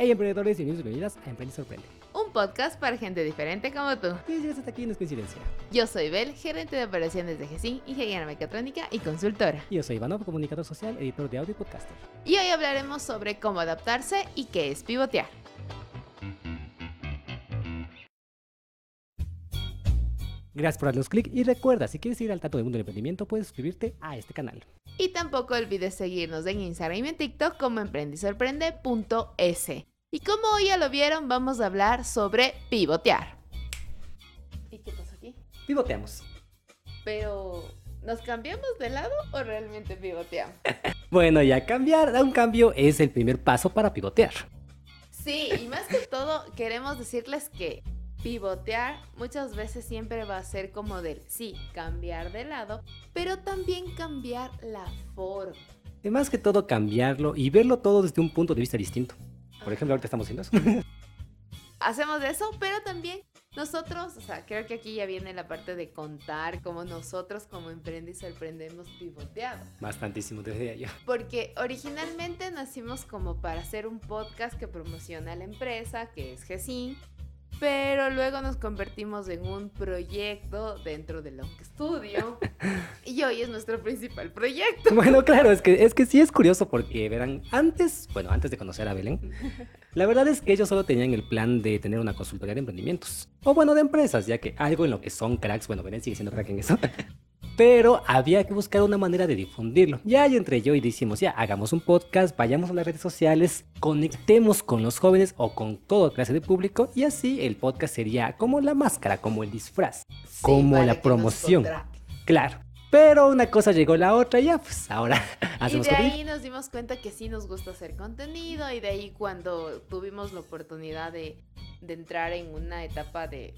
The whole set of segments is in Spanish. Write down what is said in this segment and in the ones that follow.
Hey emprendedores, bienvenidos y bienvenidas a Emprende y Sorprende. Un podcast para gente diferente como tú. Si llegas hasta aquí no es coincidencia. Yo soy Bel, gerente de operaciones de GESIN, ingeniera mecatrónica y consultora. Y yo soy Ivanov, comunicador social, editor de audio y podcaster. Y hoy hablaremos sobre cómo adaptarse y qué es pivotear. Gracias por darnos clic y recuerda, si quieres ir al tanto del mundo del emprendimiento, puedes suscribirte a este canal. Y tampoco olvides seguirnos en Instagram y en TikTok como emprendesorprende.es. Y como hoy ya lo vieron, vamos a hablar sobre pivotear. ¿Y qué pasa aquí? Pivoteamos. Pero, ¿nos cambiamos de lado o realmente pivoteamos? Bueno, ya dar un cambio es el primer paso para pivotear. Sí, y más que todo queremos decirles que pivotear muchas veces siempre va a ser como del sí, cambiar de lado, pero también cambiar la forma. Y más que todo cambiarlo y verlo todo desde un punto de vista distinto. Por ejemplo, ahorita estamos haciendo eso. Hacemos eso, pero también nosotros, creo que aquí ya viene la parte de contar cómo nosotros como Emprende y Sorprende hemos pivoteado. Bastantísimo, te diría yo. Porque originalmente nacimos como para hacer un podcast que promociona a la empresa, que es GESIN, pero luego nos convertimos en un proyecto dentro de Long Studio y hoy es nuestro principal proyecto. Bueno, claro, es que sí es curioso porque, verán, antes de conocer a Belén, la verdad es que ellos solo tenían el plan de tener una consultoría de emprendimientos, o bueno, de empresas, ya que algo en lo que son cracks, bueno, Belén sigue siendo crack en eso, pero había que buscar una manera de difundirlo. Ya y entre yo y decimos, ya, hagamos un podcast, vayamos a las redes sociales, conectemos con los jóvenes o con toda clase de público, y así el podcast sería como la máscara, como el disfraz, Sí, como la promoción. Claro. Pero una cosa llegó la otra y ya, pues ahora hacemos Y de contenido. ahí nos dimos cuenta que sí nos gusta hacer contenido y de ahí cuando tuvimos la oportunidad de entrar en una etapa de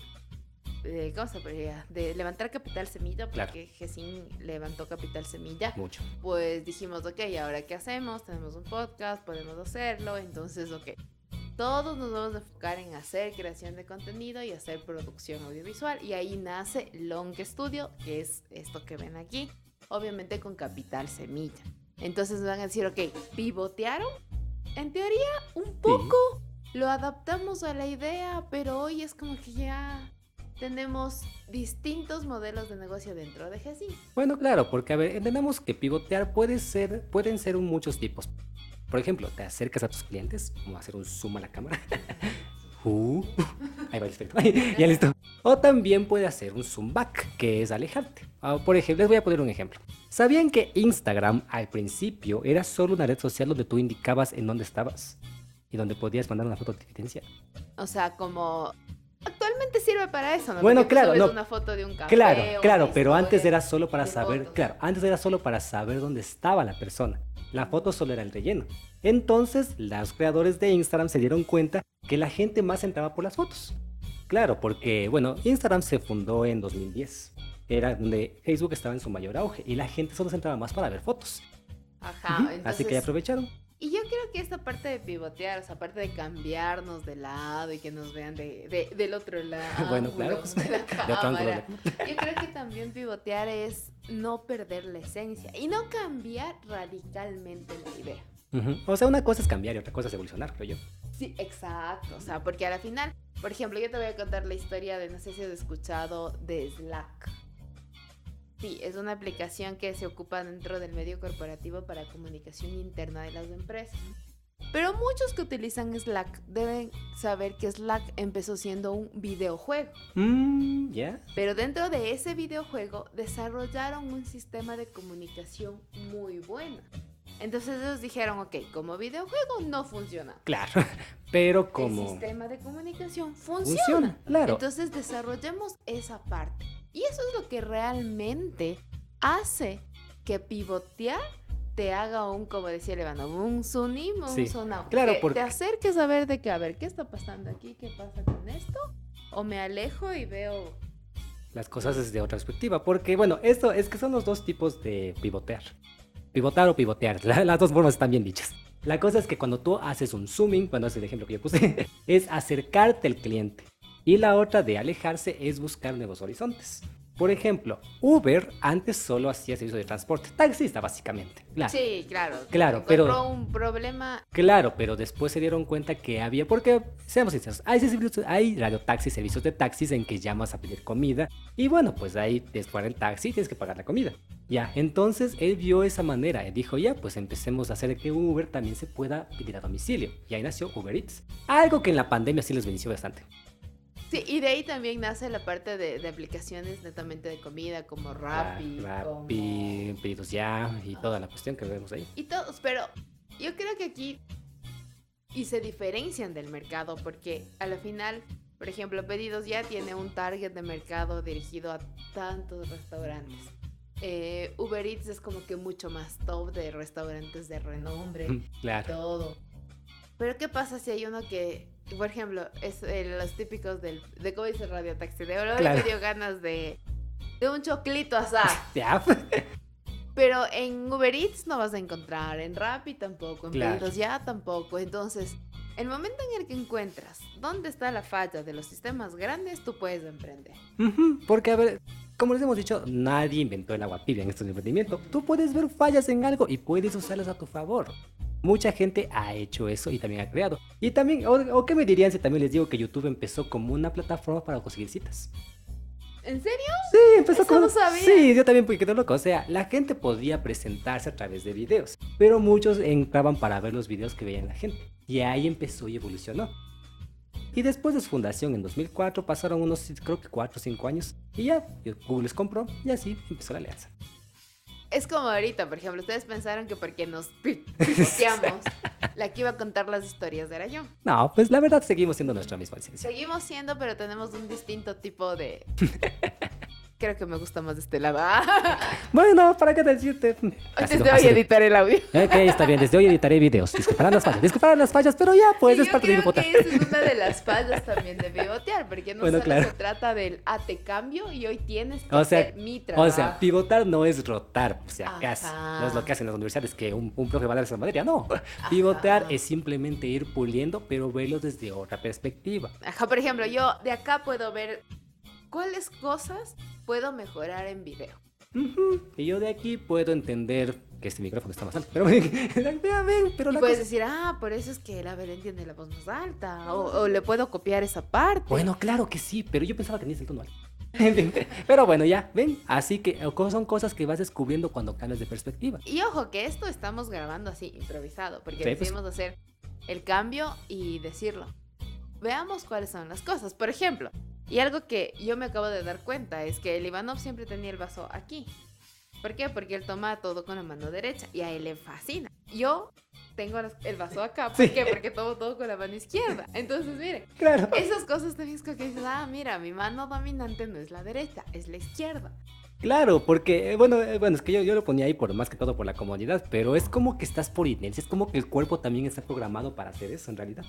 ¿cómo se podría? De levantar capital semilla, porque Claro. GESIN levantó capital semilla. Mucho. Pues dijimos, ok, ¿ahora qué hacemos? Tenemos un podcast, podemos hacerlo, entonces, ok. Todos nos vamos a enfocar en hacer creación de contenido y hacer producción audiovisual. Y ahí nace Long Studio, que es esto que ven aquí, obviamente con capital semilla. Entonces me van a decir, ok, ¿pivotearon? En teoría, un poco lo adaptamos a la idea, pero hoy es como que ya tenemos distintos modelos de negocio dentro de GESIN. Bueno, claro, porque a ver, entendemos que pivotear pueden ser muchos tipos. Por ejemplo, te acercas a tus clientes, como hacer un zoom a la cámara. Ahí va el efecto. Ya listo. O también puede hacer un zoom back, que es alejarte. Por ejemplo, les voy a poner un ejemplo. ¿Sabían que Instagram al principio era solo una red social donde tú indicabas en dónde estabas y donde podías mandar una foto de evidencia? O sea, como actualmente sirve para eso, ¿no? Bueno, Porque claro, subes no. una foto de un café, Claro, una pero antes historia era solo para de saber, fotos. antes era solo para saber dónde estaba la persona. La foto solo era el relleno. Entonces, los creadores de Instagram se dieron cuenta que la gente más entraba por las fotos. Claro, porque, bueno, Instagram se fundó en 2010. Era donde Facebook estaba en su mayor auge y la gente solo se entraba más para ver fotos. Ajá, Ujú, entonces, así que ya aprovecharon. y yo creo que esta parte de pivotear, o sea, aparte de cambiarnos de lado y que nos vean del otro lado, Bueno, claro, pues, de la de otro ángulo. cámara, yo creo que también pivotear es no perder la esencia y no cambiar radicalmente la idea. Ujú. O sea, una cosa es cambiar y otra cosa es evolucionar, creo yo. Sí, exacto, o sea, porque a la final, por ejemplo, yo te voy a contar la historia de, no sé si has escuchado, de Slack. Sí, es una aplicación que se ocupa dentro del medio corporativo para comunicación interna de las empresas. Pero muchos que utilizan Slack deben saber que Slack empezó siendo un videojuego. ¿Ya? Pero dentro de ese videojuego desarrollaron un sistema de comunicación muy bueno. Entonces ellos dijeron, ok, como videojuego no funciona. Claro, pero El como sistema de comunicación funciona. funciona, claro. Entonces desarrollemos esa parte. Y eso es lo que realmente hace que pivotear te haga un, como decía Levano, un tsunami, Sí, un sonado. claro, Que porque- te acerques a ver de qué, a ver, ¿qué está pasando aquí? ¿Qué pasa con esto? O me alejo y veo... Las cosas desde otra perspectiva, porque bueno, esto es que son los dos tipos de pivotear. Pivotar o pivotear, las dos formas están bien dichas. La cosa es que cuando tú haces un zooming, cuando haces el ejemplo que yo puse, es acercarte al cliente. Y la otra de alejarse es buscar nuevos horizontes. Por ejemplo, Uber antes solo hacía servicio de transporte, taxista básicamente. Claro. Sí, claro. Claro, pero Encontró un problema. claro, pero después se dieron cuenta que había, porque seamos sinceros, hay radiotaxis, servicios de taxis en que llamas a pedir comida y bueno, pues ahí tienes que pagar el taxi y tienes que pagar la comida. Ya, entonces él vio esa manera y dijo, ya, pues empecemos a hacer que Uber también se pueda pedir a domicilio. Y ahí nació Uber Eats. Algo que en la pandemia sí les benefició bastante. Sí, y de ahí también nace la parte de aplicaciones netamente de comida, como Rappi, Rappi, pedidos ya y toda la cuestión que vemos ahí. y todos, pero yo creo que aquí y se diferencian del mercado porque a la final, por ejemplo, Pedidos Ya tiene un target de mercado dirigido a tantos restaurantes. Uber Eats es como que mucho más top de restaurantes de renombre, Claro. todo. Pero ¿qué pasa si hay uno que, por ejemplo, es los típicos de cómo dice Radio Taxi, de ahora Claro. me dio ganas de un choclito asado? Ya. Pero en Uber Eats no vas a encontrar, en Rappi tampoco, en Claro. Pedidos Ya tampoco. Entonces, el momento en el que encuentras dónde está la falla de los sistemas grandes, tú puedes emprender. Porque, a ver, como les hemos dicho, nadie inventó el agua tibia en este emprendimiento. Tú puedes ver fallas en algo y puedes usarlas a tu favor. Mucha gente ha hecho eso y también ha creado. Y también, o qué me dirían si también les digo que YouTube empezó como una plataforma para conseguir citas. ¿En serio? Sí, empezó Eso como... no sabía. Sí, yo también, porque quedó loco. O sea, la gente podía presentarse a través de videos, pero muchos entraban para ver los videos que veían la gente. Y ahí empezó y evolucionó. Y después de su fundación en 2004 pasaron unos, creo que 4 o 5 años. Y ya, Google les compró y así empezó la alianza. Es como ahorita, por ejemplo, ustedes pensaron que porque nos picoteamos, la que iba a contar las historias era yo. No, pues la verdad seguimos siendo nuestra misma esencia. Seguimos siendo, pero tenemos un distinto tipo de... Creo que me gusta más de este lado. Bueno, ¿para qué decirte? Antes de hoy editar el audio. Ok, está bien, desde hoy editaré videos. Disculparán las fallas, pero ya, pues Y es yo parte de mi creo que votar. esa es una de las fallas también de pivotear, porque no Bueno, solo claro. se trata del te cambio y hoy tienes que O sea, hacer mi trabajo. O sea, pivotar no es rotar, o sea, casi. Ajá. No es lo que hacen las universidades, que un profe va a dar esa materia, no. Pivotear es simplemente ir puliendo, pero verlo desde otra perspectiva. Ajá, por ejemplo, yo de acá puedo ver cuáles cosas puedo mejorar en video. Y yo de aquí puedo entender que este micrófono está más alto, pero ven, pero Y la puedes cosa... decir, por eso es que la Belén tiene la voz más alta, o le puedo copiar esa parte. Bueno, claro que sí, pero yo pensaba que tenías el tono alto. Pero bueno, ya, ven, así que son cosas que vas descubriendo cuando cambias de perspectiva. Y ojo, que esto estamos grabando así, improvisado, porque Sí, pues. decidimos hacer el cambio y decirlo. Veamos cuáles son las cosas. Por ejemplo, y algo que yo me acabo de dar cuenta es que el Ivanov siempre tenía el vaso aquí. ¿Por qué? Porque él toma todo con la mano derecha y a él le fascina. Yo tengo el vaso acá. ¿Por Sí. qué? Porque tomo todo con la mano izquierda. Entonces, miren, Claro. esas cosas también es como que dices, mira, mi mano dominante no es la derecha, es la izquierda. Claro, porque, bueno, es que yo lo ponía ahí por más que todo por la comodidad, pero es como que estás por inercia, es como que el cuerpo también está programado para hacer eso en realidad.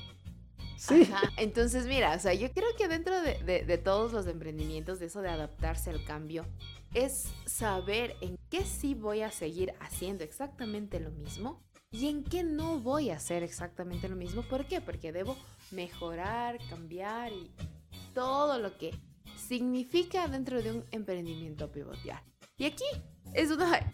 Sí. Ajá. Entonces, mira, o sea, yo creo que dentro de todos los emprendimientos, de eso de adaptarse al cambio, es saber en qué sí voy a seguir haciendo exactamente lo mismo y en qué no voy a hacer exactamente lo mismo. ¿Por qué? Porque debo mejorar, cambiar y todo lo que significa dentro de un emprendimiento pivotear. Y aquí es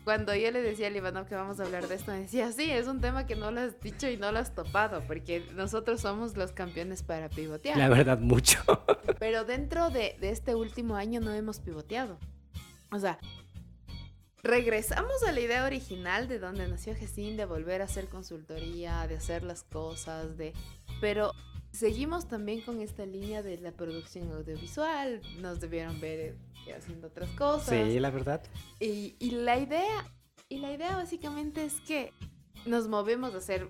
cuando yo le decía al Ivanov que vamos a hablar de esto, me decía, sí, es un tema que no lo has dicho y no lo has topado, porque nosotros somos los campeones para pivotear. La verdad, mucho. Pero dentro de este último año no hemos pivoteado. O sea, regresamos a la idea original de donde nació Gesín, de volver a hacer consultoría, de hacer las cosas, pero seguimos también con esta línea de la producción audiovisual. Nos debieron ver haciendo otras cosas. Sí, la verdad. Y la idea básicamente es que nos movemos a hacer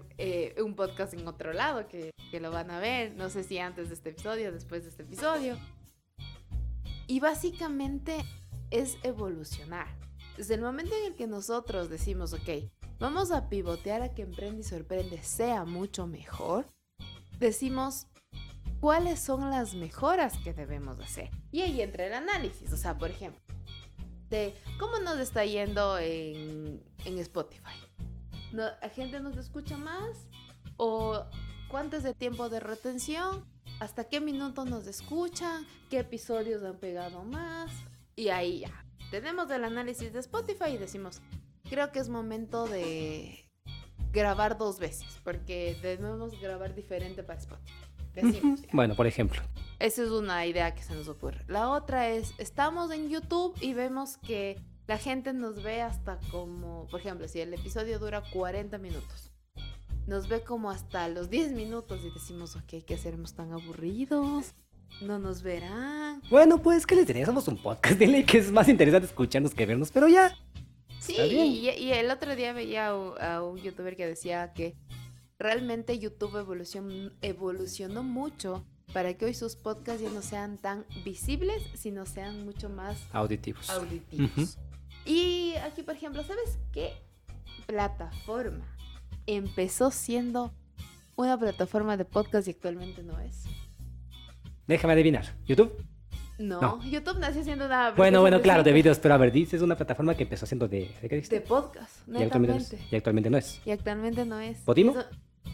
un podcast en otro lado, que lo van a ver, no sé si antes de este episodio, después de este episodio. Y básicamente es evolucionar. Desde el momento en el que nosotros decimos, ok, vamos a pivotear a que Emprende y Sorprende sea mucho mejor, decimos cuáles son las mejoras que debemos hacer. Y ahí entra el análisis, o sea, por ejemplo, de cómo nos está yendo en Spotify. ¿La gente nos escucha más? ¿O cuánto es el tiempo de retención? ¿Hasta qué minuto nos escuchan? ¿Qué episodios han pegado más? Y ahí ya. Tenemos el análisis de Spotify y decimos, creo que es momento de grabar 2 veces, porque debemos grabar diferente para Spotify. Decimos ya. Bueno, por ejemplo. Esa es una idea que se nos ocurre. La otra es, estamos en YouTube y vemos que la gente nos ve hasta como, por ejemplo, si el episodio dura 40 minutos, nos ve como hasta los 10 minutos y decimos, ok, ¿qué seremos tan aburridos? No nos verán. Bueno, pues, ¿qué les diría? Somos un podcast, dile que es más interesante escucharnos que vernos, pero ya. Sí, Está bien. y el otro día veía a un youtuber que decía que realmente YouTube evolucionó mucho para que hoy sus podcasts ya no sean tan visibles, sino sean mucho más Auditivos. auditivos. Y aquí, por ejemplo, ¿sabes qué plataforma empezó siendo una plataforma de podcast y actualmente no es? Déjame adivinar. ¿YouTube? No. YouTube nació siendo una Bueno, aplicación claro, de cine, videos, pero a ver, dices una plataforma que empezó siendo ¿de qué dijiste? de podcast, Y actualmente, netamente. y actualmente no es. Y actualmente no es. ¿Podimo?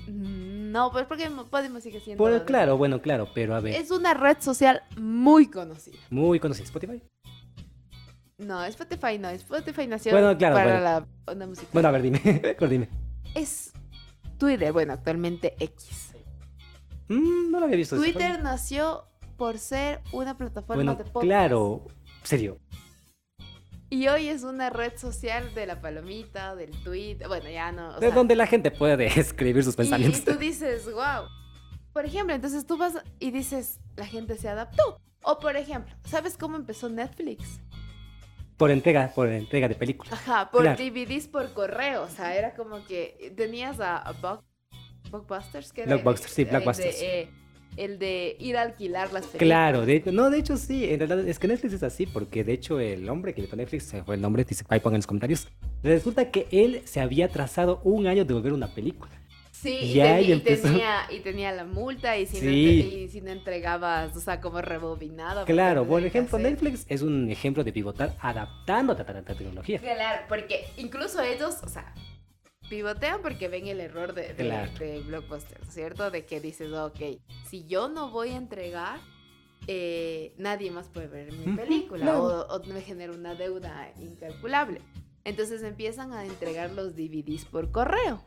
No, pues porque Podimo sigue siendo... Pues claro, bueno, claro, pero a ver. Es una red social muy conocida. Muy conocido. ¿Spotify? No, Spotify no. Spotify nació Bueno, claro, para bueno. la onda musical. Bueno, a ver, dime. Mejor dime. Es Twitter, bueno, actualmente X. No lo había visto. de esa Twitter forma. nació por ser una plataforma Bueno, de podcast. claro. Serio. Y hoy es una red social de la palomita, del tweet. Bueno, ya no. O De sea, donde la gente puede escribir sus y pensamientos. tú dices, wow. Por ejemplo, entonces tú vas y dices, la gente se adaptó. O por ejemplo, ¿sabes cómo empezó Netflix? Por entrega de películas. Ajá, por Claro. DVDs por correo. O sea, era como que tenías a Blockbusters, que era Blockbusters, sí, Blockbusters. El de ir a alquilar las películas. Claro, de hecho sí, en realidad es que Netflix es así, porque de hecho el hombre que le Netflix, se fue el nombre, dice, ahí pongan en los comentarios, resulta que él se había trazado un año de volver una película. Sí, Y ahí empezó. y tenía la multa y si, no, Sí. y si no entregabas, o sea, como rebobinado. porque Claro, tenías por que ejemplo, hacer. Netflix es un ejemplo de pivotar adaptando a la tecnología. Claro, porque incluso ellos, o sea, pivotean porque ven el error de Claro. Blockbuster, ¿cierto? De que dices, ok, si yo no voy a entregar, nadie más puede ver mi Ujú, película claro. o me genera una deuda incalculable. Entonces empiezan a entregar los DVDs por correo.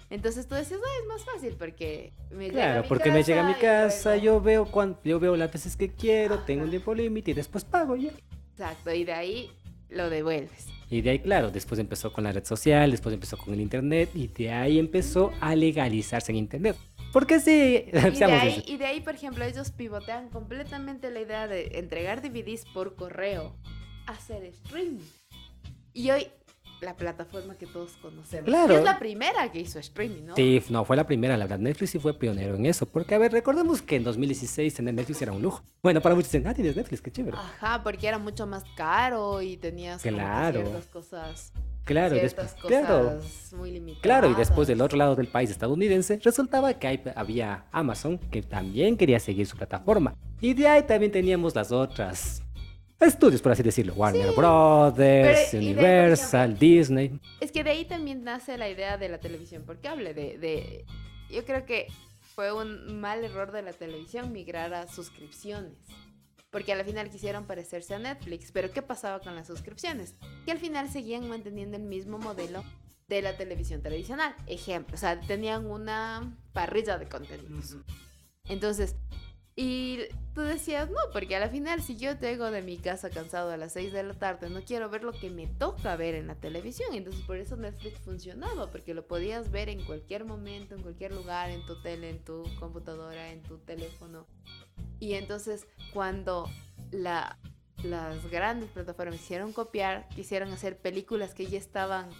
Entonces tú decías, es más fácil porque me llega a Claro, mi porque me llega a mi y casa, luego- yo veo las veces que quiero, Ajá. tengo un tiempo límite y después pago ya. Exacto, y de ahí lo devuelves. Y de ahí, claro, después empezó con la red social, después empezó con el internet y de ahí empezó a legalizarse en internet. Porque sí, seamos Y de ahí, por ejemplo, ellos pivotean completamente la idea de entregar DVDs por correo, hacer streaming. Y hoy, la plataforma que todos conocemos. Claro. Y es la primera que hizo streaming, ¿no? Sí, no, fue la primera, la verdad. Netflix sí fue pionero en eso. Porque, a ver, recordemos que en 2016 tener Netflix era un lujo. Bueno, para muchos dicen, tienes Netflix, qué chévere. Ajá, porque era mucho más caro y tenías como que Claro. ciertas cosas, Claro, ciertas cosas claro, muy limitadas. claro, y después del otro lado del país estadounidense, resultaba que había Amazon, que también quería seguir su plataforma. Y de ahí también teníamos las otras estudios, por así decirlo. Warner Brothers, Pero, y de ahí, por Universal, ejemplo, Disney. Es que de ahí también nace la idea de la televisión por cable, yo creo que fue un mal error de la televisión migrar a suscripciones, porque al final quisieron parecerse a Netflix, pero ¿qué pasaba con las suscripciones? Que al final seguían manteniendo el mismo modelo de la televisión tradicional. Ejemplo, o sea, tenían una parrilla de contenidos. Entonces, y tú decías, no, porque a la final si yo llego de mi casa cansado a las 6 de la tarde, no quiero ver lo que me toca ver en la televisión. Entonces por eso Netflix funcionaba, porque lo podías ver en cualquier momento, en cualquier lugar, en tu tele, en tu computadora, en tu teléfono. Y entonces cuando las grandes plataformas quisieron hacer películas que ya estaban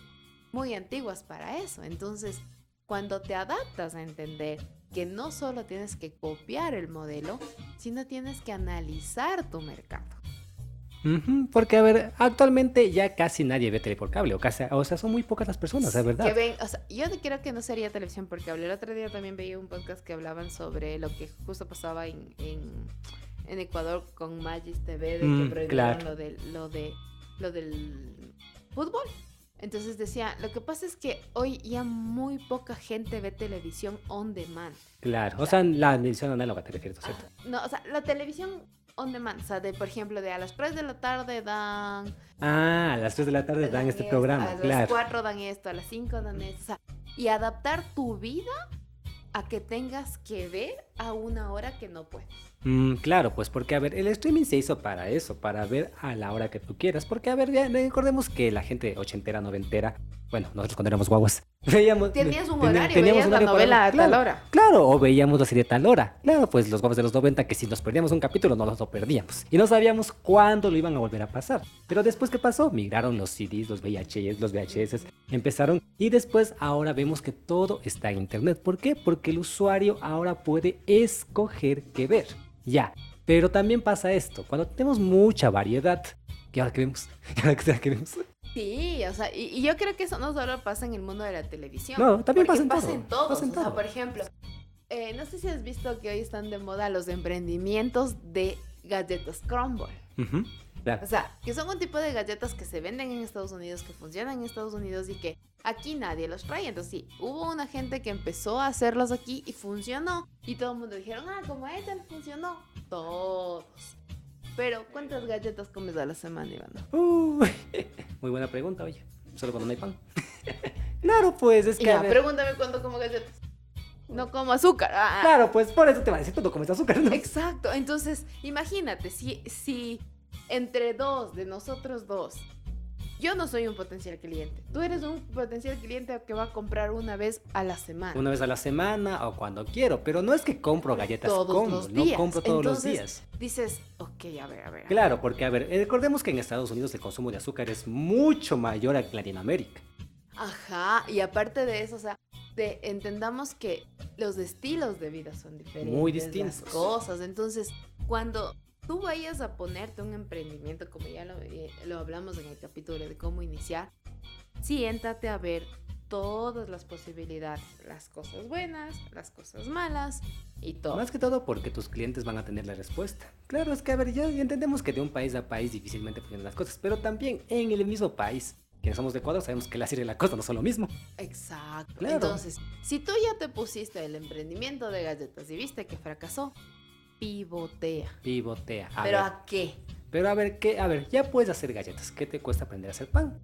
muy antiguas para eso. Entonces, cuando te adaptas a entender que no solo tienes que copiar el modelo, sino tienes que analizar tu mercado. Ujú, porque, a ver, actualmente ya casi nadie ve tele por cable, o sea, son muy pocas las personas, es verdad. Que ven, o sea, yo creo que no sería televisión por cable. El otro día también veía un podcast que hablaban sobre lo que justo pasaba en Ecuador con Magis TV, de que prohibieron claro. lo del fútbol. Entonces decía, lo que pasa es que hoy ya muy poca gente ve televisión on demand. Claro, o sea, la edición análoga te refieres, ¿cierto? No, o sea, la televisión on demand, o sea, por ejemplo, de a las 3 de la tarde dan... Ah, a las 3 de la tarde dan este programa, a las claro. 4 dan esto, a las 5 dan esto, o sea, y adaptar tu vida a que tengas que ver a una hora que no puedes. Claro, pues porque, a ver, el streaming se hizo para eso, para ver a la hora que tú quieras. Porque, a ver, ya recordemos que la gente ochentera, noventera, bueno, nosotros cuando éramos guaguas, veíamos... Tenías un horario, teníamos veías un la horario novela a claro, tal hora. Claro, o veíamos la serie a tal hora. Claro, pues los guaguas de los 90, que si nos perdíamos un capítulo, no nos lo perdíamos. Y no sabíamos cuándo lo iban a volver a pasar. Pero después, ¿qué pasó? Migraron los CDs, los VHS, empezaron. Y después, ahora vemos que todo está en internet. ¿Por qué? Porque el usuario ahora puede escoger qué ver. Ya. Pero también pasa esto, cuando tenemos mucha variedad, ¿y ahora qué vemos? ¿Y ahora qué vemos? Sí, o sea, y yo creo que eso no solo pasa en el mundo de la televisión. No, también porque pasa en todo. todos. O sea, por ejemplo, no sé si has visto que hoy están de moda los emprendimientos de galletas Crumble. Claro. O sea, que son un tipo de galletas que se venden en Estados Unidos, que funcionan en Estados Unidos y que aquí nadie los trae. Entonces sí, hubo una gente que empezó a hacerlos aquí y funcionó. Y todo el mundo dijeron, como a ella le funcionó. Todos. Pero, ¿cuántas galletas comes a la semana, Iván? Muy buena pregunta, oye. Solo cuando no hay pan. Claro, pues es que... Ya, pregúntame cuándo como galletas. No como azúcar. Claro, pues por eso te va a decir, tú no comes azúcar, ¿no? Exacto. Entonces, imagínate, si entre dos de nosotros dos, yo no soy un potencial cliente. Tú eres un potencial cliente que va a comprar una vez a la semana. Una vez a la semana o cuando quiero, pero no es que compro galletas todos los días. No compro todos Entonces, los días. Dices, ok, a ver. Claro, porque a ver, recordemos que en Estados Unidos el consumo de azúcar es mucho mayor que en Latinoamérica. Ajá, y aparte de eso, o sea, entendamos que los estilos de vida son diferentes. Muy distintos. Las cosas, entonces, cuando tú vayas a ponerte un emprendimiento, como ya lo hablamos en el capítulo de cómo iniciar, siéntate a ver todas las posibilidades, las cosas buenas, las cosas malas y todo. Más que todo porque tus clientes van a tener la respuesta. Claro, es que a ver, ya entendemos que de un país a país difícilmente funcionan las cosas, pero también en el mismo país, quienes somos de Ecuador, sabemos que la sierra y la costa no son lo mismo. Exacto. Claro. Entonces, si tú ya te pusiste el emprendimiento de galletas y viste que fracasó, pivotea. ¿Pero ¿A qué? Pero a ver, ya puedes hacer galletas. ¿Qué te cuesta aprender a hacer pan?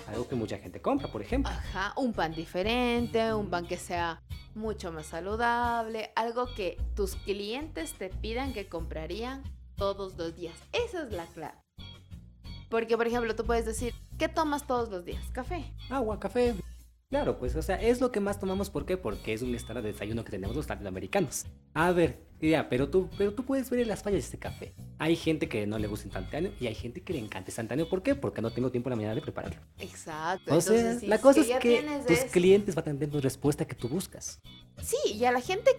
Algo que mucha gente compra, por ejemplo. Ajá, un pan diferente, un pan que sea mucho más saludable, algo que tus clientes te pidan que comprarían todos los días. Esa es la clave. Porque, por ejemplo, tú puedes decir, ¿qué tomas todos los días? Café. Agua, café. Claro, pues, o sea, es lo que más tomamos. ¿Por qué? Porque es un estándar de desayuno que tenemos los latinoamericanos. A ver, ya, pero tú puedes ver las fallas de este café. Hay gente que no le gusta instantáneo y hay gente que le encanta instantáneo. ¿Por qué? Porque no tengo tiempo en la mañana de prepararlo. Exacto. O sea, entonces, la cosa es que tus eso, clientes van a tener la respuesta que tú buscas. Sí, y a la gente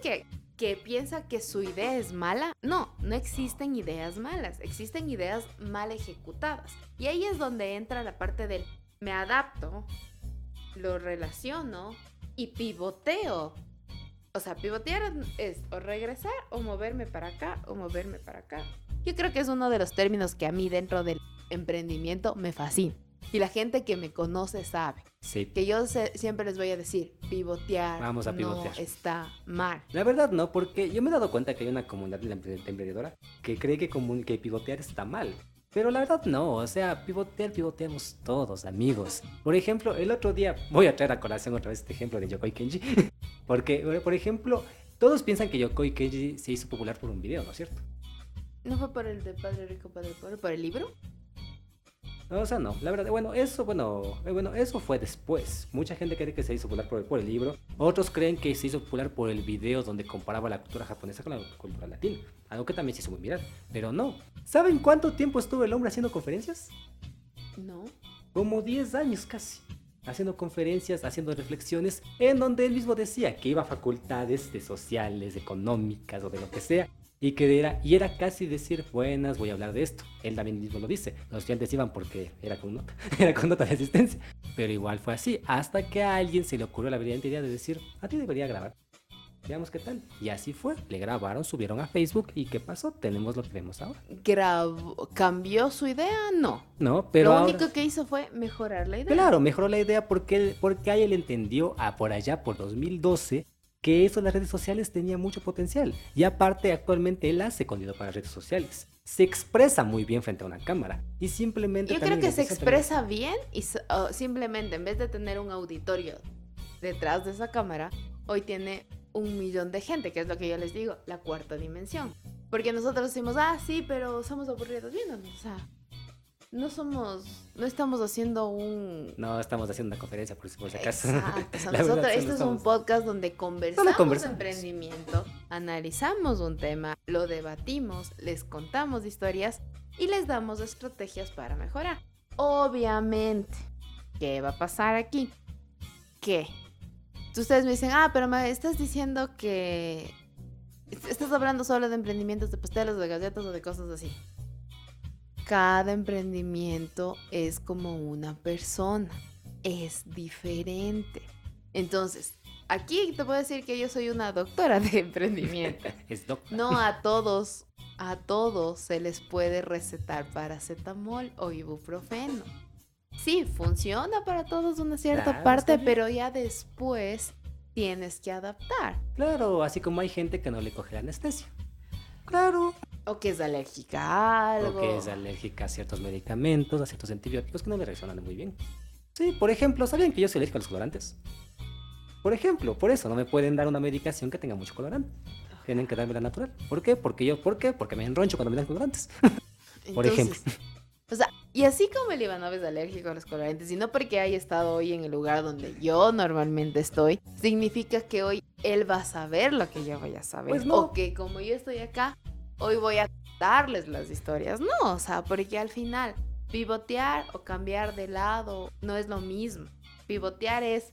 que piensa que su idea es mala, no existen ideas malas, existen ideas mal ejecutadas. Y ahí es donde entra la parte del me adapto, lo relaciono y pivoteo. O sea, pivotear es o regresar o moverme para acá o moverme para acá. Yo creo que es uno de los términos que a mí dentro del emprendimiento me fascina. Y la gente que me conoce sabe Sí. que yo siempre les voy a decir, pivotear Vamos a pivotear. no está mal. La verdad no, porque yo me he dado cuenta que hay una comunidad de emprendedora que cree que pivotear está mal. Pero la verdad no, o sea, pivoteamos todos, amigos. Por ejemplo, el otro día, voy a traer a colación otra vez este ejemplo de Yokoi Kenji. Porque, por ejemplo, todos piensan que Yokoi Kenji se hizo popular por un video, ¿no es cierto? ¿No fue por el de Padre Rico, Padre Pobre, por el libro? O sea, no, la verdad, eso fue después. Mucha gente cree que se hizo popular por el libro. Otros creen que se hizo popular por el video donde comparaba la cultura japonesa con la cultura latina. Algo que también se hizo muy viral. Pero no. ¿Saben cuánto tiempo estuvo el hombre haciendo conferencias? No. Como 10 años casi. Haciendo conferencias, haciendo reflexiones, en donde él mismo decía que iba a facultades de sociales, económicas o de lo que sea. Y era casi decir, buenas, voy a hablar de esto. Él también mismo lo dice. Los estudiantes iban porque era con nota de asistencia. Pero igual fue así, hasta que a alguien se le ocurrió la brillante idea de decir, a ti debería grabar. Veamos qué tal. Y así fue. Le grabaron, subieron a Facebook. ¿Y qué pasó? Tenemos lo que vemos ahora. ¿Cambió su idea? No. No, pero Lo ahora... único que hizo fue mejorar la idea. Claro, mejoró la idea porque ahí él entendió por allá, por 2012, que eso de las redes sociales tenía mucho potencial. Y aparte, actualmente él hace contenido para redes sociales. se expresa muy bien frente a una cámara. Y simplemente Yo creo también que se empieza a tener- expresa bien y simplemente en vez de tener un auditorio detrás de esa cámara, hoy tiene 1 millón de gente, que es lo que yo les digo, la cuarta dimensión. Porque nosotros decimos, ah, sí, pero somos aburridos viéndonos. O sea, no estamos haciendo un... No estamos haciendo una conferencia, por si acaso. Exacto, o sea, La verdad, nosotros, solo este es un estamos- podcast donde conversamos conversamos. emprendimiento, analizamos un tema, lo debatimos, les contamos historias y les damos estrategias para mejorar. Obviamente, ¿qué va a pasar aquí? Que ustedes me dicen, ah, pero me estás diciendo que estás hablando solo de emprendimientos de pasteles, de galletas o de cosas así. Cada emprendimiento es como una persona, es diferente. Entonces, aquí te puedo decir que yo soy una doctora de emprendimiento. Es doctor. No a todos se les puede recetar paracetamol o ibuprofeno. Sí, funciona para todos una cierta Claro, parte, está bien. pero ya después tienes que adaptar. Claro, así como hay gente que no le coge la anestesia. Claro. O que es alérgica a algo. O que es alérgica a ciertos medicamentos, a ciertos antibióticos que no le reaccionan muy bien. Sí, por ejemplo, ¿sabían que yo soy alérgico a los colorantes? Por ejemplo, por eso no me pueden dar una medicación que tenga mucho colorante. Tienen que darme la natural. ¿Por qué? Porque me enroncho cuando me dan colorantes. Por ejemplo. O sea, y así como el Ivanov es alérgico a los colorantes, y no porque haya estado hoy en el lugar donde yo normalmente estoy, significa que hoy él va a saber lo que yo voy a saber. Pues no. O que como yo estoy acá, hoy voy a darles las historias. No, o sea, porque al final, pivotear o cambiar de lado no es lo mismo. Pivotear es,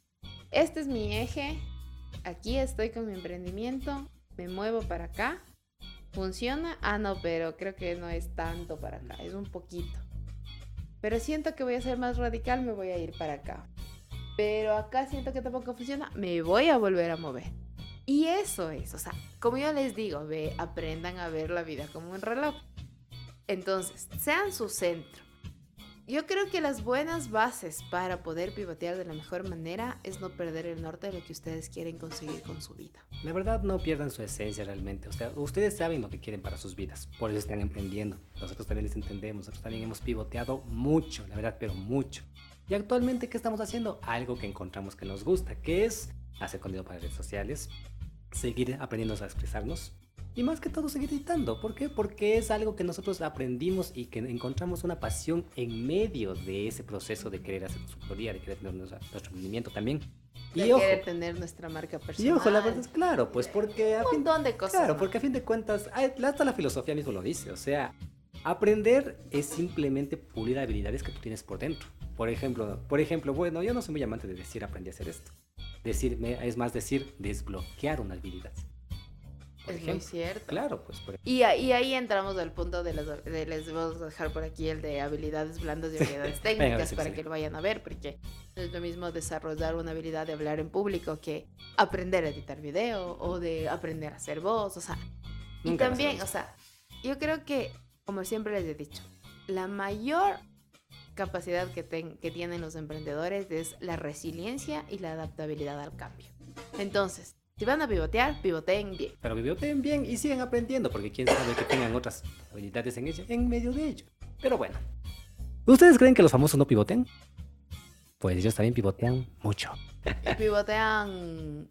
este es mi eje, aquí estoy con mi emprendimiento, me muevo para acá. ¿Funciona? Ah, no, pero creo que no es tanto para acá, es un poquito. Pero siento que voy a ser más radical, me voy a ir para acá. Pero acá siento que tampoco funciona, me voy a volver a mover. Y eso es, o sea, como yo les digo, aprendan a ver la vida como un reloj. Entonces, sean su centro. Yo creo que las buenas bases para poder pivotear de la mejor manera es no perder el norte de lo que ustedes quieren conseguir con su vida. La verdad, no pierdan su esencia realmente. O sea, ustedes saben lo que quieren para sus vidas. Por eso están emprendiendo. Nosotros también les entendemos. Nosotros también hemos pivoteado mucho, la verdad, pero mucho. Y actualmente, ¿qué estamos haciendo? Algo que encontramos que nos gusta, que es hacer contenido para redes sociales, seguir aprendiendo a expresarnos y más que todo seguir editando. ¿Por qué? Porque es algo que nosotros aprendimos y que encontramos una pasión en medio de ese proceso de querer hacer consultoría, de querer tener nuestro emprendimiento también. De Y ojo, querer tener nuestra marca personal. y ojo, la verdad es claro, pues porque a Un fin, montón de cosas. claro, más. porque a fin de cuentas, hasta la filosofía mismo lo dice, o sea, aprender es simplemente pulir habilidades que tú tienes por dentro. Por ejemplo, bueno, yo no soy muy amante de decir aprendí a hacer esto. Es más decir desbloquear una habilidad. Por Es muy ejemplo. cierto. Claro, pues por Y ahí entramos al punto les vamos a dejar por aquí el de habilidades blandas y habilidades técnicas sí, para sí. que lo vayan a ver, porque no es lo mismo desarrollar una habilidad de hablar en público que aprender a editar video o de aprender a hacer voz, o sea. Y Nunca va a ser también, lo o sea, yo creo que, como siempre les he dicho, la mayor capacidad que tienen los emprendedores es la resiliencia y la adaptabilidad al cambio. Entonces, si van a pivotear, pivoteen bien. Pero pivoteen bien y sigan aprendiendo, porque quién sabe que tengan otras habilidades en medio de ello. Pero bueno, ¿ustedes creen que los famosos no pivotean? Pues ellos también pivotean mucho. Y pivotean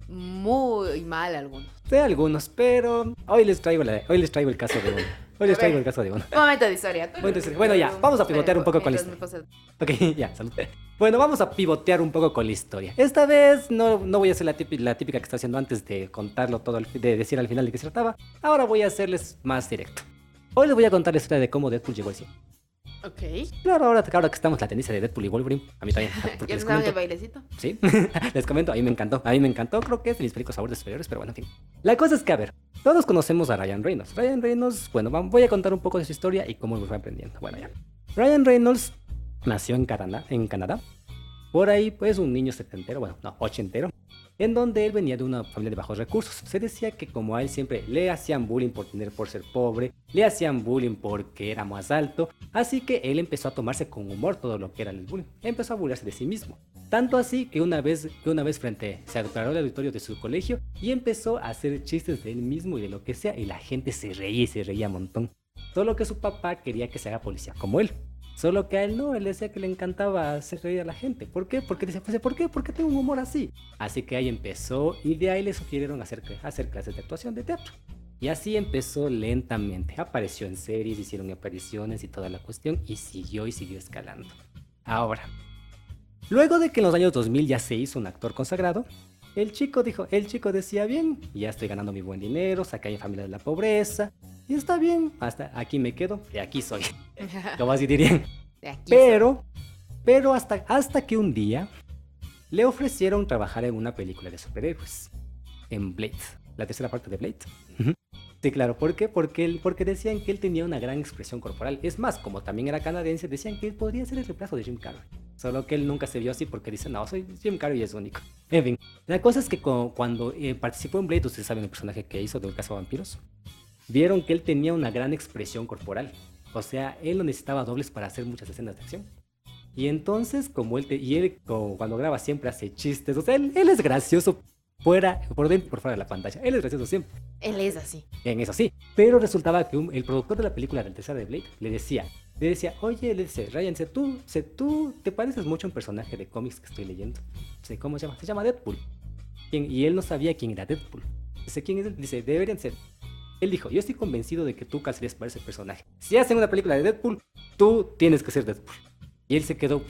muy mal algunos. Sé algunos, pero hoy les traigo el caso de uno. Hoy les A traigo ver. el caso de uno. Momento de historia. Bueno, ya, vamos a pivotear un poco con la Mientras me Ok, ya, salud. Bueno, vamos a pivotear un poco con la historia. Esta vez no voy a hacer la típica que está haciendo antes de contarlo todo, de decir al final de qué se trataba. Ahora voy a hacerles más directo. Hoy les voy a contar la historia de cómo Deadpool llegó al cielo. Ok. Claro, ahora que estamos en la tendencia de Deadpool y Wolverine, a mí también. Porque ¿Ya les estaban en el comento, bailecito? sí, les comento, a mí me encantó, creo que es de mis películas favoritas superiores, pero bueno, en fin. La cosa es que, a ver, todos conocemos a Ryan Reynolds. Ryan Reynolds, bueno, voy a contar un poco de su historia y cómo me fue aprendiendo. Bueno, ya. Ryan Reynolds nació en Canadá. Por ahí, pues, un niño setentero, bueno, no, ochentero, en donde él venía de una familia de bajos recursos. Se decía que como a él siempre le hacían bullying por ser pobre, le hacían bullying porque era más alto, así que él empezó a tomarse con humor todo lo que era el bullying. Empezó a burlarse de sí mismo. Tanto así que una vez se declaró el auditorio de su colegio y empezó a hacer chistes de él mismo y de lo que sea, y la gente se reía un montón. Solo que su papá quería que se haga policía como él. Solo que a él no, él decía que le encantaba hacer reír a la gente. ¿Por qué? Porque decía, pues, ¿por qué? Porque tengo un humor así. Así que ahí empezó y de ahí le sugirieron hacer clases de actuación de teatro. Y así empezó lentamente. Apareció en series, hicieron apariciones y toda la cuestión y siguió escalando. Ahora, luego de que en los años 2000 ya se hizo un actor consagrado, el chico decía, bien, ya estoy ganando mi buen dinero, saqué a mi familia de la pobreza, y está bien, hasta aquí me quedo, y aquí soy, como así dirían. De aquí Pero hasta que un día le ofrecieron trabajar en una película de superhéroes, en Blade, la tercera parte de Blade. Sí, claro, ¿por qué? Porque decían que él tenía una gran expresión corporal. Es más, como también era canadiense, decían que él podría ser el reemplazo de Jim Carrey. Solo que él nunca se vio así porque dice, no, soy Jim Carrey y es único. En fin, la cosa es que cuando participó en Blade, ustedes saben el personaje que hizo de un cazavampiros, vieron que él tenía una gran expresión corporal. O sea, él no necesitaba dobles para hacer muchas escenas de acción. Y entonces, como cuando graba siempre hace chistes, o sea, él es gracioso por dentro y por fuera de la pantalla. Él es gracioso siempre. Él es así. En eso sí, pero resultaba que el productor de la película del tercera de Blade le decía, oye, le dice, Ryan, tú te pareces mucho a un personaje de cómics que estoy leyendo. Dice, ¿cómo se llama? Se llama Deadpool. Y él no sabía quién era Deadpool. Dice, ¿quién es él? Dice, deberían ser. Él dijo, yo estoy convencido de que tú casarías para ese personaje. Si hacen una película de Deadpool, tú tienes que ser Deadpool. Y él se quedó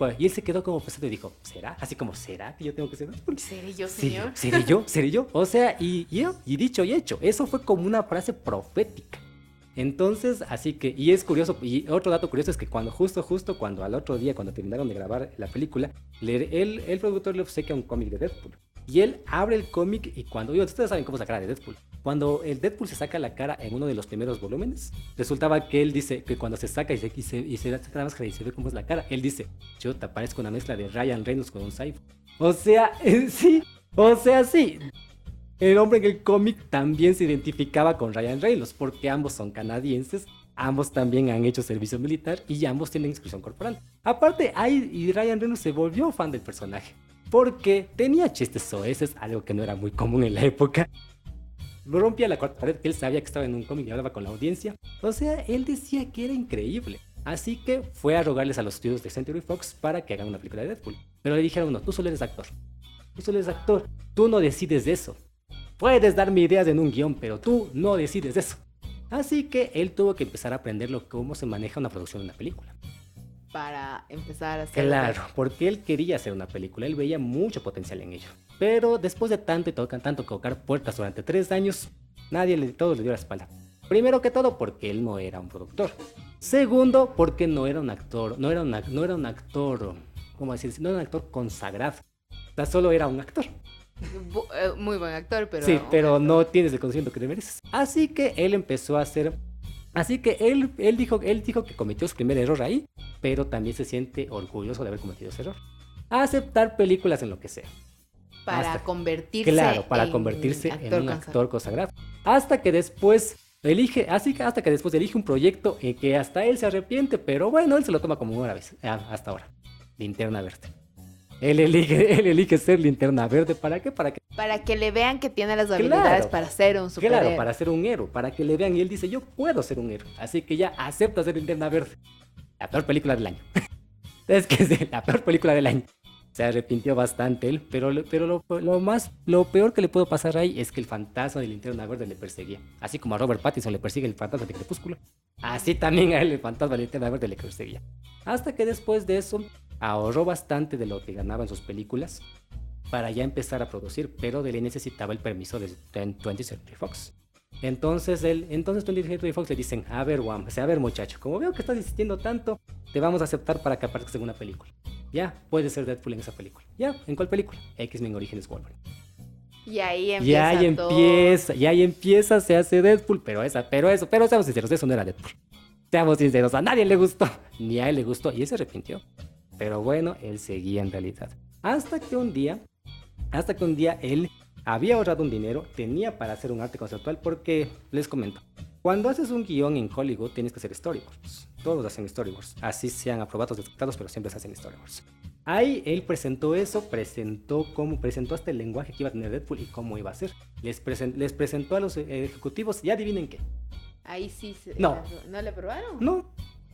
como pensando y dijo, ¿será? Así como, ¿será que yo tengo que ser Deadpool? ¿Seré yo, señor? ¿Seré yo? O sea, y dicho y hecho, eso fue como una frase profética. Entonces, así que, y es curioso, y otro dato curioso es que justo cuando al otro día, cuando terminaron de grabar la película, el productor le obsequia un cómic de Deadpool. Y él abre el cómic y ustedes saben cómo es la cara de Deadpool. Cuando el Deadpool se saca la cara en uno de los primeros volúmenes, resultaba que él dice que cuando se saca y se saca la máscara y se ve cómo es la cara, él dice, yo te parezco una mezcla de Ryan Reynolds con un cyborg. O sea, sí. El hombre en el cómic también se identificaba con Ryan Reynolds porque ambos son canadienses, ambos también han hecho servicio militar y ambos tienen expresión corporal. Aparte, Ryan Reynolds se volvió fan del personaje porque tenía chistes soeces, algo que no era muy común en la época. Rompía la cuarta pared, que él sabía que estaba en un cómic y hablaba con la audiencia. O sea, él decía que era increíble. Así que fue a rogarles a los estudios de Century Fox para que hagan una película de Deadpool. Pero le dijeron, no, tú solo eres actor. Tú no decides de eso. Puedes darme ideas en un guión, pero tú no decides de eso. Así que él tuvo que empezar a aprender cómo se maneja una producción de una película. Para empezar a hacer... Claro, porque él quería hacer una película, él veía mucho potencial en ello. Pero después de tanto tocar puertas durante 3 años, todos le dio la espalda. Primero que todo porque él no era un productor. Segundo, porque no era un actor, no era un actor, ¿cómo decir? No era un actor consagrado. O sea, solo era un actor. Muy buen actor, pero... Sí, pero no tienes el conocimiento que te mereces. Así que él empezó a hacer... Así que él dijo que cometió su primer error ahí, pero también se siente orgulloso de haber cometido ese error. Aceptar películas en lo que sea. Para convertirse en un actor consagrado. Hasta que después elige un proyecto en que hasta él se arrepiente, pero bueno, él se lo toma como una vez, hasta ahora. Linterna Verde. Él elige ser Linterna Verde, ¿para qué? Para que le vean que tiene las habilidades para ser un superhéroe. Claro, para ser un héroe, para que le vean y él dice, yo puedo ser un héroe. Así que ya acepta ser Linterna Verde. La peor película del año. Es que es la peor película del año. Se arrepintió bastante él, pero lo peor que le pudo pasar ahí es que el fantasma de Linterna Verde le perseguía. Así como a Robert Pattinson le persigue el fantasma de Crepúsculo, así también a él el fantasma de Linterna Verde le perseguía. Hasta que después de eso ahorró bastante de lo que ganaba en sus películas para ya empezar a producir, pero de él necesitaba el permiso de 20th Century Fox. Entonces 20th Century Fox le dicen, a ver muchacho, como veo que estás insistiendo tanto, te vamos a aceptar para que aparezcas en una película. Ya, puedes ser Deadpool en esa película. Ya, ¿en cuál película? X-Men Origins Wolverine. Y ahí empieza, se hace Deadpool, pero seamos sinceros, eso no era Deadpool. Seamos sinceros, a nadie le gustó, ni a él le gustó, y él se arrepintió. Pero bueno, él seguía en realidad. Hasta que un día él había ahorrado un dinero, tenía para hacer un arte conceptual, porque, les comento, cuando haces un guión en Hollywood tienes que hacer storyboards. Todos hacen storyboards, así sean aprobados o descartados, pero siempre se hacen storyboards. Ahí él presentó hasta el lenguaje que iba a tener Deadpool y cómo iba a ser. Les presentó a los ejecutivos y adivinen qué. ahí sí No. ¿No le aprobaron? No,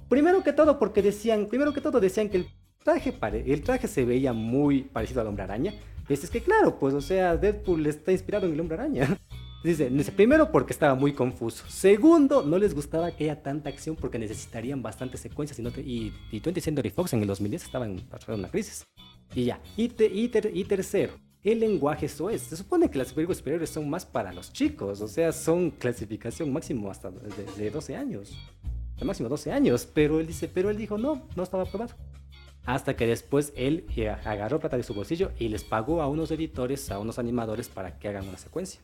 primero que todo decían que el traje se veía muy parecido al Hombre Araña. Es que claro, pues o sea, Deadpool está inspirado en el Hombre Araña. Dice, primero porque estaba muy confuso. Segundo, no les gustaba que haya tanta acción porque necesitarían bastantes secuencias. Y 20th Century Fox en el 2010 estaban pasando una crisis. Y ya. Y tercero, el lenguaje SOES. Se supone que las películas superiores son más para los chicos. O sea, son clasificación máximo hasta de 12 años. De máximo 12 años. Pero él dijo, no estaba aprobado. Hasta que después él agarró plata de su bolsillo y les pagó a unos editores, a unos animadores para que hagan una secuencia.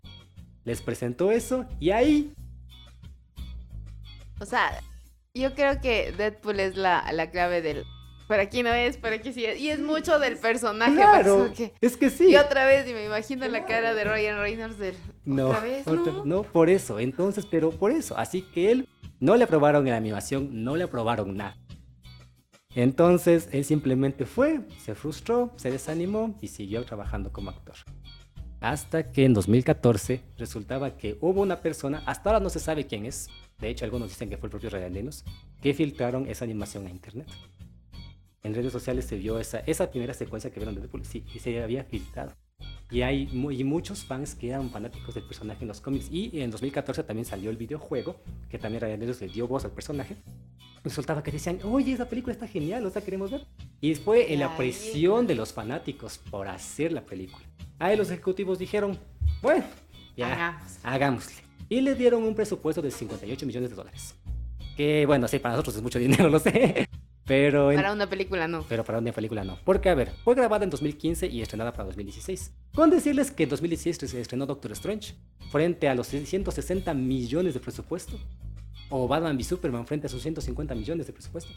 Les presentó eso y ahí... O sea, yo creo que Deadpool es la clave del... Por aquí no es, por aquí sí es. Y es mucho del personaje. Claro, es que sí. Y otra vez, y me imagino la cara de Ryan Reynolds del... ¿Otra vez? No, por eso. Entonces, pero por eso. Así que él no le aprobaron la animación, no le aprobaron nada. Entonces, él simplemente fue, se frustró, se desanimó y siguió trabajando como actor. Hasta que en 2014 resultaba que hubo una persona, hasta ahora no se sabe quién es, de hecho algunos dicen que fue el propio Ryan Reynolds, que filtraron esa animación a internet. En redes sociales se vio esa primera secuencia que vieron de Deadpool, sí, y se había filtrado. Y muchos fans que eran fanáticos del personaje en los cómics, y en 2014 también salió el videojuego, que también Ryan Reynolds le dio voz al personaje. Resultaba que decían, oye, esa película está genial, o sea, queremos ver. Y fue la presión de los fanáticos por hacer la película. Ahí los ejecutivos dijeron, bueno, ya, hagámosle. Y le dieron un presupuesto de $58 millones. Que bueno, sí, para nosotros es mucho dinero, lo sé. Pero para una película no. Pero para una película no. Porque, a ver, fue grabada en 2015 y estrenada para 2016. Con decirles que en 2016 se estrenó Doctor Strange, frente a los 160 millones de presupuesto. O Batman v Superman frente a sus 150 millones de presupuesto.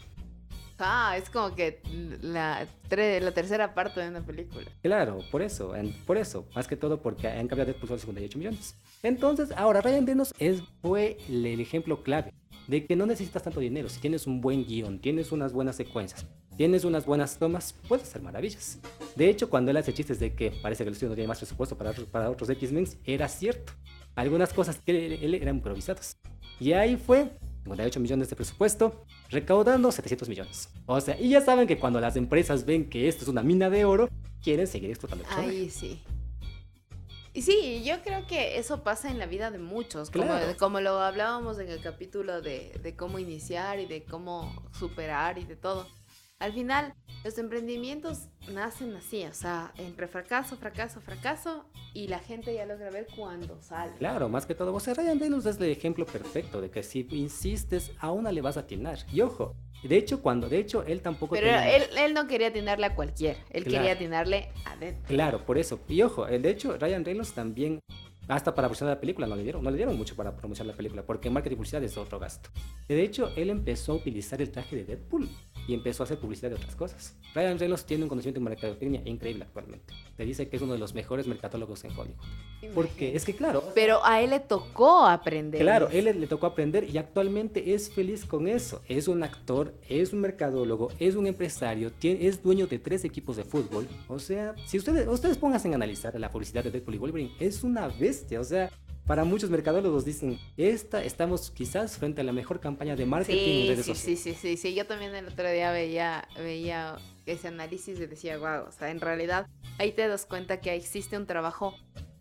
Es como que la tercera parte de una película. Claro, por eso, más que todo porque han cambiado Deadpool solo 58 millones. Entonces, ahora Ryan Reynolds fue el ejemplo clave de que no necesitas tanto dinero. Si tienes un buen guión, tienes unas buenas secuencias, tienes unas buenas tomas, puedes hacer maravillas. De hecho, cuando él hace chistes de que parece que el estudio no tiene más presupuesto para otros X-Men, era cierto. Algunas cosas que él eran improvisadas. Y ahí fue 58 millones de presupuesto, recaudando 700 millones. O sea, y ya saben que cuando las empresas ven que esto es una mina de oro, quieren seguir explotando el personaje. Ahí sí. Y sí, yo creo que eso pasa en la vida de muchos, claro. como lo hablábamos en el capítulo de cómo iniciar y de cómo superar y de todo. Al final, los emprendimientos nacen así, o sea, entre fracaso, y la gente ya logra ver cuándo sale. Claro, más que todo, o sea, Ryan Reynolds es el ejemplo perfecto de que si insistes, a una le vas a atinar. Y ojo, de hecho, él tampoco... Pero él no quería atinarle a cualquiera, él quería atinarle a Deadpool. Claro, por eso. Y ojo, de hecho, Ryan Reynolds también... Hasta para promocionar la película no le dieron mucho para promocionar la película, porque marketing y publicidad es otro gasto. De hecho, él empezó a utilizar el traje de Deadpool y empezó a hacer publicidad de otras cosas. Ryan Reynolds tiene un conocimiento en mercadotecnia increíble actualmente. Se dice que es uno de los mejores mercadólogos en Hollywood. Porque es que claro... Pero a él le tocó aprender. Claro, él le tocó aprender y actualmente es feliz con eso. Es un actor, es un mercadólogo, es un empresario, es dueño de 3 equipos de fútbol. O sea, si ustedes pónganse a analizar la publicidad de Deadpool y Wolverine, es una bestia. O sea, para muchos mercadólogos dicen, estamos quizás frente a la mejor campaña de marketing en redes sociales. Sí, yo también el otro día veía ese análisis y decía, wow, o sea, en realidad ahí te das cuenta que existe un trabajo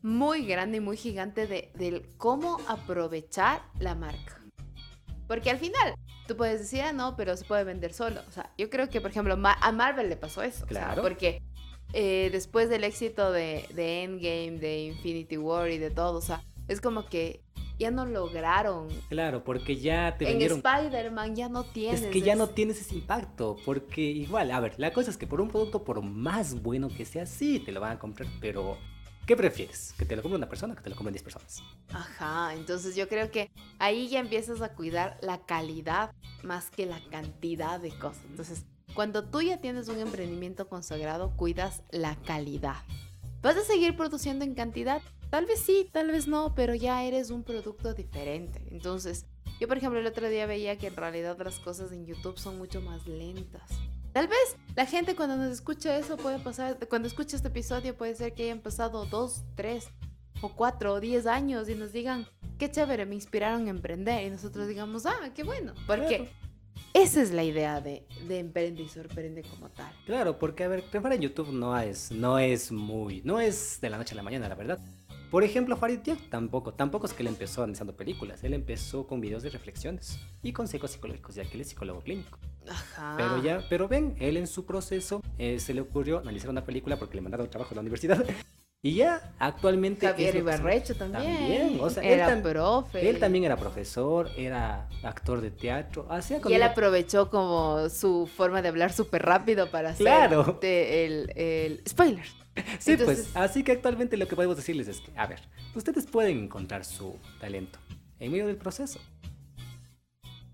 muy grande y muy gigante de cómo aprovechar la marca. Porque al final, tú puedes decir, no, pero se puede vender solo. O sea, yo creo que, por ejemplo, a Marvel le pasó eso. Claro. O sea, porque después del éxito de Endgame, de Infinity War y de todo, o sea, es como que ya no lograron. Claro, porque ya te vendieron... En Spider-Man ya no tienes... Es que ya no tienes ese impacto, porque igual, a ver, la cosa es que por un producto, por más bueno que sea, sí, te lo van a comprar, pero... ¿Qué prefieres? ¿Que te lo compre una persona o que te lo compren 10 personas? Ajá, entonces yo creo que ahí ya empiezas a cuidar la calidad más que la cantidad de cosas. Entonces, cuando tú ya tienes un emprendimiento consagrado, cuidas la calidad. ¿Vas a seguir produciendo en cantidad? Tal vez sí, tal vez no, pero ya eres un producto diferente. Entonces, yo por ejemplo el otro día veía que en realidad las cosas en YouTube son mucho más lentas. Tal vez la gente cuando nos escucha eso puede pasar, cuando escucha este episodio puede ser que hayan pasado 2, 3, o 4 o 10 años y nos digan, qué chévere, me inspiraron a emprender. Y nosotros digamos, qué bueno. Porque Claro. esa es la idea de Emprende y Sorprende como tal. Claro, porque a ver, triunfar en YouTube no es de la noche a la mañana, la verdad. Por ejemplo, Farid Diak tampoco es que él empezó analizando películas, él empezó con videos de reflexiones y consejos psicológicos, ya que él es psicólogo clínico. Ajá. Pero ven, él en su proceso se le ocurrió analizar una película porque le mandaron trabajo a la universidad. Y ya actualmente Javier es lo que se- Ibarrecho también. También, o sea, Era profe. él también era profesor, era actor de teatro, hacía Y él aprovechó como su forma de hablar súper rápido para hacer Claro. el spoiler. Sí, Entonces, pues, así que actualmente lo que podemos decirles es que, a ver, ustedes pueden encontrar su talento en medio del proceso.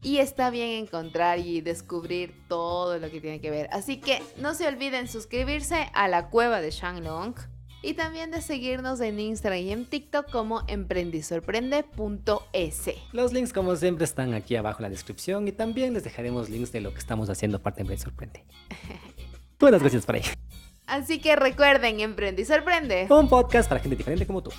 y está bien encontrar y descubrir todo lo que tiene que ver. Así que no se olviden suscribirse a la cueva de Shanglong y también de seguirnos en Instagram y en TikTok como emprendisorprende.es. Los links, como siempre, están aquí abajo en la descripción y también les dejaremos links de lo que estamos haciendo parte de Emprende y Sorprende. Buenas gracias por ahí. Así que recuerden, Emprende y Sorprende. Un podcast para gente diferente como tú.